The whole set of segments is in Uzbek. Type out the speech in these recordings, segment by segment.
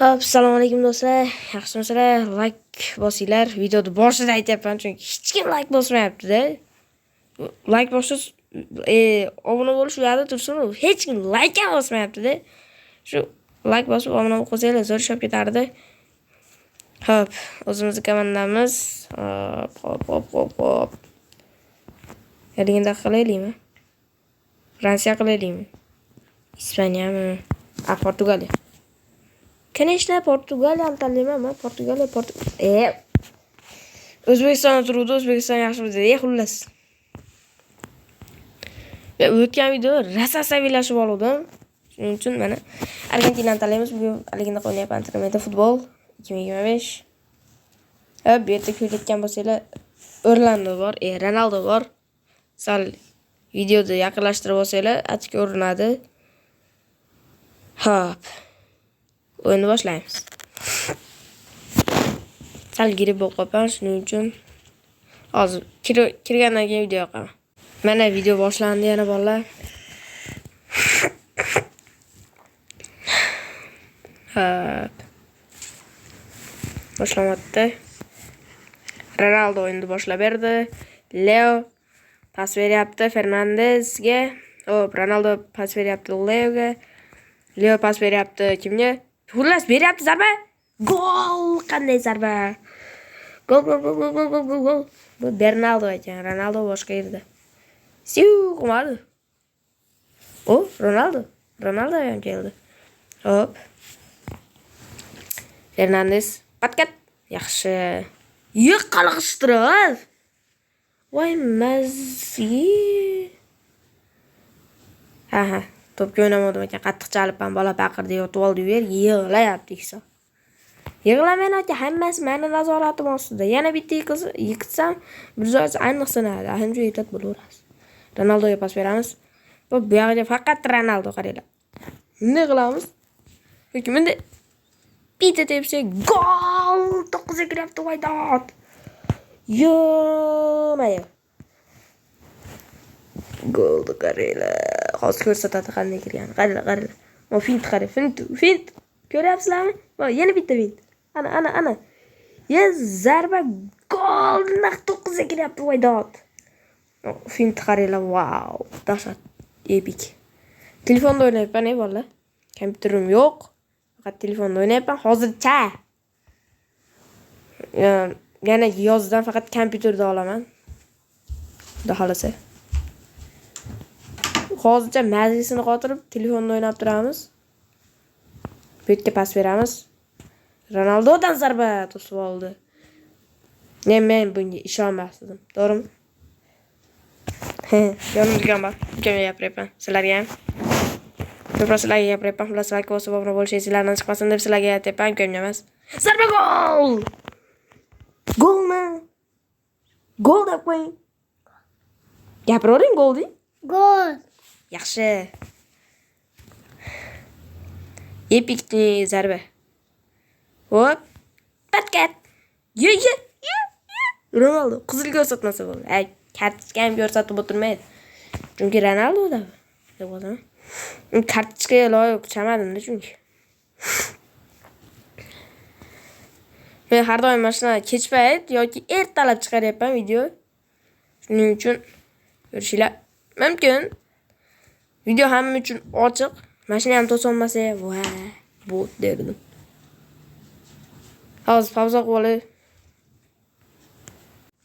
Assalomu alaykum do'stlar. Yaxshimisizlar? Like bosinglar. Videoni boshida aytyapman chunki hech kim like bosmayapti-da. Like bosish obuna bo'lish u yerda tursin, hech kim like ham bosmayapti-da. Shu like bosib obuna bo'lib qolsanglar zo'r ishab ketardi. Hop, o'zimizning komandamiz. Hop. Eringda qilaylikmi? Fransiya qilaylikmi? Ispaniyami? Portugaliya. Конечно, Portugaliyani tanlayman men. O'zbekistonda turuvdi, O'zbekiston yaxshi biladi. Xullas. Va o'tgan video rosa savillashib oldim. Shuning uchun mana Argentinani tanlaymiz. Bugun Argentina o'ynayapti. Antrementa futbol 2025. Bu yerda ko'rayotgan bo'lsanglar, Orlando bor, Ronaldo bor. Sal videoni yaqinlashtirib olsanglar, achchiq ko'rinadi. Hop. O'yinni boshlaymiz. Sal girib o'qopan, shuning uchun hozir kirgandan keyin video yoqaman. Mana video boshlandi yana bolalar. Hop. Boshlanmoqda. Ronaldo o'yinni boshlab berdi. Leo pas beryapti Fernandesga. Ronaldo pas beryapti Leoga. Leo pas beryapti kimga? Xullas beryapti zarba. Gol! Qanday zarba? Gol. Bu Bernardo ekan. Ronaldo boshqa yerda. Siu qilmadi. Ronaldo ham keldi. Hop. Fernandes patkat. Yaxshi. Yiqilishtirib. Voy mazzi. Aha. To'pga o'ynamadim ekan, qattiq chalibman, bola baqirdi, yotib oldi yer, yig'layapti hisob. Yig'lamayman aka, hammasi meni nazoratim ostida. Yana bitta yiqitsam, biroz aniq sanadi. Ahimcha yetat bo'laverasiz. Ronaldoga pas beramiz. Bu yoqda faqat Ronaldo qaranglar. Nima qilamiz? Yoki bunday bitta tepsa gol! 9 ga kiryapti Voydod. Yo-mayo. Golni qaranglar. Hozir ko'rsatadi qanday kirgan. Qaranglar. Mo fint qarang, fint. Ko'ryapsizlarmi? Mo yana bitta fint. Ana. Zarba gol! 9 ga kiryapti Voydod. Fint qaranglar. Wow, dahshat. Epik. Telefonda o'ynayapman, bolalar. Kompyuterim yo'q. Faqat telefonda o'ynayapman hozircha. Yana yozdan faqat kompyuterda olaman. Xudo xolasa. Hozircha mazasini qotirib telefonda o'ynab turamiz. Bu yerga pas beramiz. Ronaldodan zarba to'sib oldi. Men bunga ishonmasdim. To'g'rimi? Yonimda bor. Kimga gapiryapman? Sizlarga ham. Ko'proq sizlarga gapiryapman. Sizlarga bosib obuna bo'lishingiz, sizlardan chiqmasin deb sizlarga aytyapman. Kimga emas. Zarba gol! Golmi? Gol deb qo'ying. Gapiravering, gol deng. Gol. Yaxshi. Epik zarba. Hop. Patkat. Ye. Ronaldo qizil ko'rsatmasa bo'ldi. Kartochka ham ko'rsatib o'tirmaydi. Chunki Ronaldo-da. Deb o'yladim. Kartochkaga loyiq chamadim-da chunki. Men har doim mashina kech payt yoki ertalab chiqaryapman video. Shuning uchun ko'rishinglar mumkin. Video hamma uchun ochiq. Mashina ham to'solmasa, voy, bot derdim. Hozir pauza qilib olay.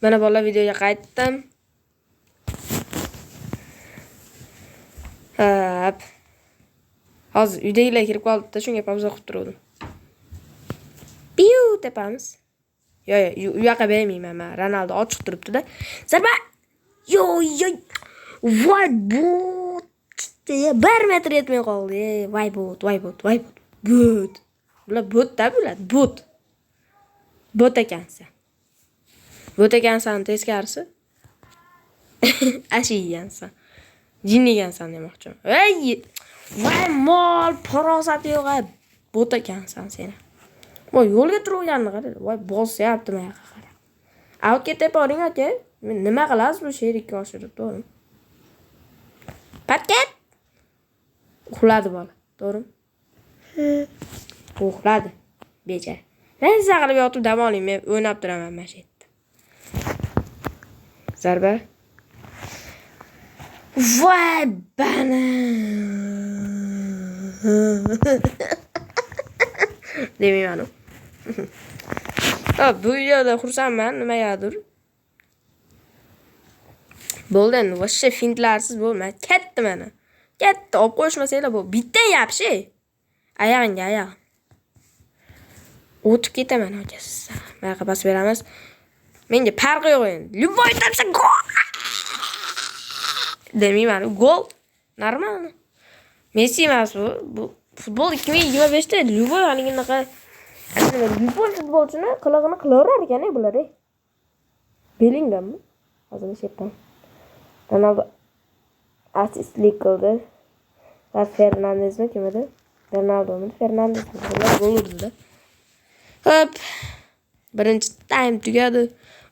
Mana bolalar videoga qaytdim. Hop. Hozir uydagilar kirib qoldi-da, shunga pauza qilib turdim. Piu tepamiz. Yo, u yoqqa bermayman men. Ronaldo ochiq turibdi-da. Zarba! Yo. Voy bot. 1 metr yetmay qoldi. Voy bot. Bular bot-da bular, bot. Bot ekansan. Bot ekansan teskarisi. Ashiyansan. Jinnigansan demoqchiman. Voy mol, farosati yo'q. Bot ekansan sen. Voy yo'lga turganini qara. Voy bosyapti men qara. Out ketib boring aka. Men nima qilasiz bu sherikka oshirib, to'g'rimi? Patket. Uxladi bola, to'g'rimi? Uxladi. Beja. Men siz qilib yotib dam oling, men o'ynab turaman mana shu yerda. Zarba. Voy bana. Demayman. Hop, bu videoda xursandman, nimagadir. Bo'ldi endi, voshcha fintlarsiz bo'lmaydi. Katta mana. Katta olib qo'yishmasanglar bu. Bitta yapshi. Oyog'ingga oyog'im. O'tib ketaman hojasiz. Mana pas beramiz. Menga farqi yo'q endi. Любой topsa gol. Demayman, gol. Normal. Messi emas bu. Bu futbol 2025 da любой aniqaqa любой futbolchini qilig'ini qilaverar ekan bular. Bellingammi? Hozir shepam. Ronaldo assistlik qildi. Fernandesmi kim edi? Ronaldomi? Fernandesmi? Gol urdi-da. Hop. Birinchi time tugadi.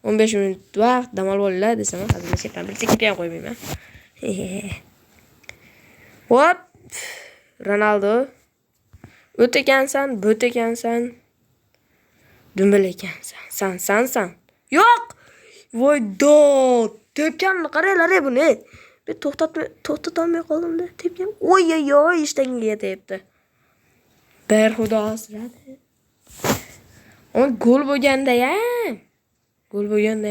15 minut vaqt dam olib olinglar desam, hozir shepam bir sekund ham qo'ymayman. Hop. Ronaldo. O'takansan, bo'takansan. Dumbul ekansan. San. Yo'q. Voy dod. Tepganni qaranglar buni. Bir to'xtatolmay qoldim-da. Tepgan. Oy, ishtangiga tepdi. Berxudo asradi. On gol bo'lganda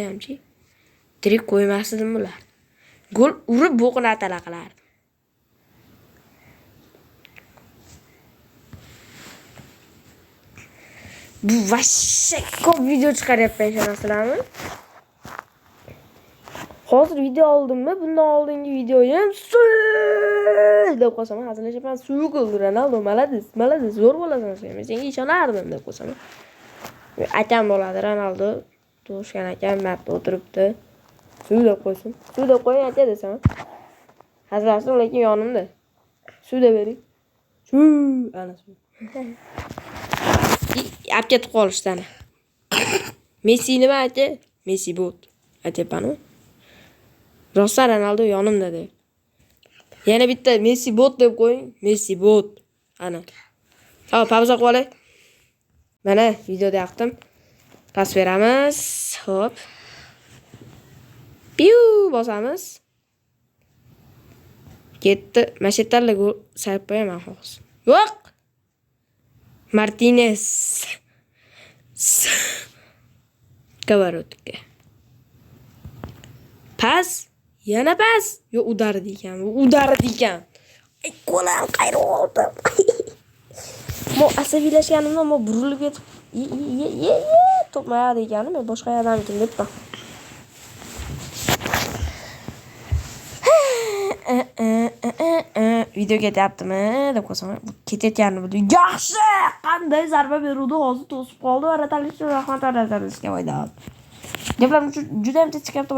ham-chi. Direkt qo'ymasdim bular. Gol urib bo'qini atala qilardi. Bu vashsha ko'p video chiqaryapman ishonasizlarmi? Hozir video oldimmi? Bundan oldingi videoyim deb qo'sam, hazırlashaman. Suv qildi Ronaldo, malades, zo'r bo'lasan sen. Men senga ishonardim deb qo'sam. Akam bo'ladi Ronaldo. To'shgan akam mapda o'tiribdi. Suv deb qo'ysin. Suv deb qo'ying aka desam. Hazırlasam, lekin yonimda. Suv deb bering. Suv, ana suv. Apket qolishdan. Messi nima aka? Messi bot. Aytayapman-ku. Rosa Ronaldo yonimda deb. Yana bitta Messi bot deb qo'ying. Messi bot. Ana. Hop, pauza qilib olay. Mana videoda yaqdim. Pas beramiz. Hop. Piu bosamiz. Ketdi. Mashetarla gol sayib qo'yaman hozir. Yo'q. Martinez. Kavarotka. Pas. Yana pas. Yo udardi ekan. Ay qo'lim qayrib oldim. Mo asabiylashganimdan mo burilib ketib. To'pmayadi ekan, men boshqa odam ekan debman. Video ketyaptimi deb qo'ysam, ketayotganini bildi. Yaxshi! Qanday zarba beruvdi, hozir to'sib qoldi va Ratalishni rahmat aytishga foydalandi. Gaplarım juda ham tez chiqyapti,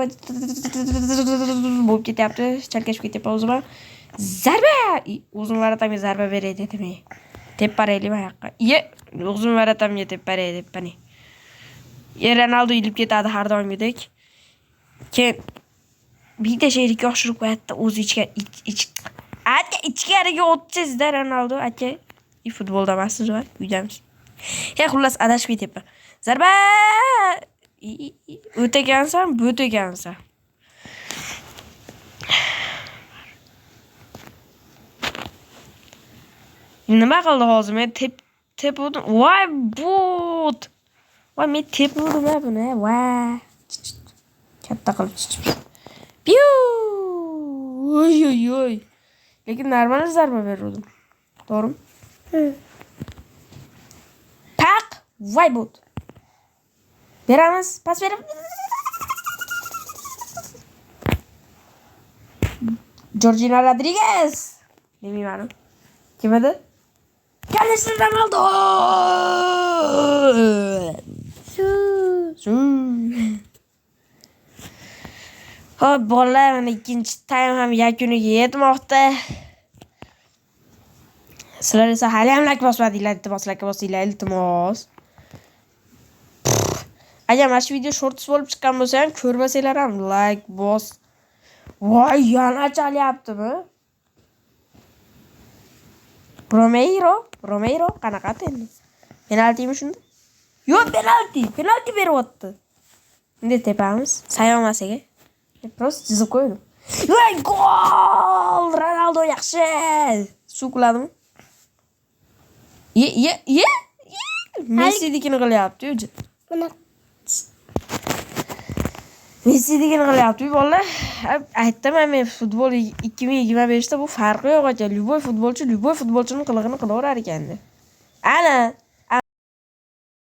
bo'lib ketyapti, chalkashib ketyapti o'zim. Zarba! O'zim varatamga zarba beray dedim. Tepparaylik bu yoqqa. O'zim varatamga tepparay debman. Ronaldo ilib ketadi har doimgidek. Keyin bitta sherikka oshirib qo'yadi, o'zi ichkariga o'tchizda Ronaldo aka. Futbolda emassiz va uydamiz. Xullas adashib ketyapman. Zarba! O'tagansan, bo'tagansan. Nima qildi hozir? Men tepdim. Voy bot. Voy men tepdim buni. Voy. Katta qilib chiqib. Piu! Oy. Lekin normal zarba berdim. To'g'rimi? Pak! Voy bot. Beramiz, pas berib. Jorginho Rodriguez. Demayman. Kim edi? Cristiano Ronaldo. Hop, bolalar, mana ikkinchi time ham yakuniga yetmoqda. Sizlar esa hali ham like bosmadinglar, iltimos. Agar mana shu video shorts bo'lib chiqqan bo'lsa ham, ko'rmasanglar ham like bos. Voy, yana chalyaptimi? Romero qanaqa endi? Penaltimi shunda? Yo'q, penalti. Penalti beryapti. Endi tepamiz. Sayolmasaga. Prosta chizib qo'ydim. Voy, gol! Ronaldo yaxshi. Suqladimi? Ye. Messinikini qilyapti o'zi. Buni Messinikini qilyapti bolalar. Aytdim men futbol 2025 da bu farqi yo'q ekan. Любой futbolchini qilig'ini qilaverar ekan. Ana